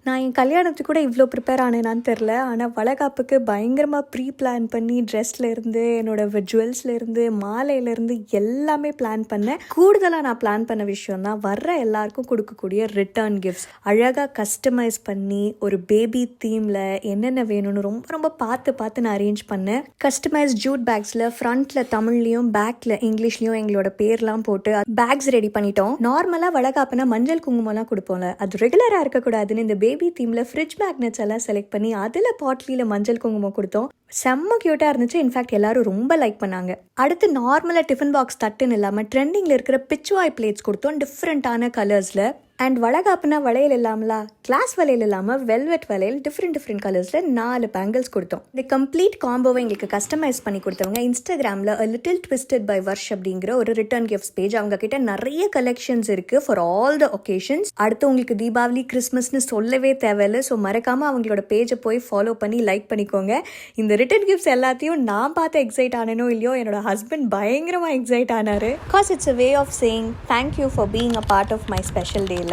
நான் என் கல்யாணத்துக்கு கூட இவ்வளோ ப்ரிப்பேர் ஆனேனான்னு தெரில. ஆனால் வளைகாப்புக்கு பயங்கரமாக ப்ரீ பிளான் பண்ணி ட்ரெஸ்லேருந்து என்னோடய ஜுவல்ஸ்லேருந்து மாலையிலேருந்து எல்லாமே பிளான் பண்ணேன். கூடுதலாக நான் பிளான் பண்ண விஷயம் தான் வர்ற எல்லாருக்கும் கொடுக்கக்கூடிய ரிட்டர்ன் கிஃப்ட்ஸ். அழகாக கஸ்டமைஸ் பண்ணி ஒரு பேபி தீமில் என்னென்ன வேணும்னு ரொம்ப ரொம்ப பார்த்து நான் அரேஞ்ச் பண்ணேன். கஸ்டமைஸ் ஜூட் பேக்ஸில் ஃப்ரண்ட்டில் தமிழ்லையும் பேக்கில் இங்கிலீஷ்லையும் எங்களோட பேர்லாம் போட்டு பேக்ஸ் ரெடி பண்ணிட்டோம். நார்மலாக வளைகாப்புனா மஞ்சள் குங்குமம்லாம் கொடுப்போம்ல, அது ரெகுலராக இருக்கக்கூடாதுன்னு இந்த பேபி தீம்ல ஃப்ரிட்ஜ் மேக்னெட்ஸ் எல்லாம் செலக்ட் பண்ணி அதில் பாட்லியில் மஞ்சள் குங்குமம் கொடுத்தோம். செம்ம க்யூட்டாக இருந்துச்சு. இன்ஃபேக்ட் எல்லாரும் ரொம்ப லைக் பண்ணாங்க. அடுத்து நார்மலாக டிஃபன் பாக்ஸ் தட்டுன்னு இல்லாமல் ட்ரெண்டிங்கில் இருக்கிற பிச்சுவாய் பிளேட்ஸ் கொடுத்தோம் டிஃப்ரெண்ட்டான கலர்ஸில். அண்ட் வளைகாப்புனா வளையல் இல்லாமலா, கிளாஸ் வளையல் இல்லாமல் வெல்வெட் வளையல் டிஃப்ரெண்ட் கலர்ஸில் 4 பேங்கிள்ஸ் கொடுத்தோம். இந்த கம்ப்ளீட் காம்போவை எங்களுக்கு கஸ்டமைஸ் பண்ணி கொடுத்தவங்க இன்ஸ்டாகிராமில் A Little Twisted by Varsh அப்படிங்கிற ஒரு ரிட்டர்ன் கிஃப்ட்ஸ் பேஜ். அவங்க கிட்ட நிறைய கலெக்ஷன்ஸ் இருக்குது ஃபார் ஆல் த ஒகேஷன்ஸ். அடுத்து உங்களுக்கு தீபாவளி கிறிஸ்மஸ்னு சொல்லவே தேவையில்லை. ஸோ மறக்காமல் அவங்களோட பேஜை போய் ஃபாலோ பண்ணி லைக் பண்ணிக்கோங்க. இந்த ரிட்டர்ன் கிஃப்ட்ஸ் எல்லாத்தையும் நான் பார்த்து எக்ஸைட் ஆனனோ இல்லையோ, என்னோட ஹஸ்பண்ட் பயங்கரமாக எக்ஸைட் ஆனார். Because it's a way of saying thank you for being a part of my special டேல.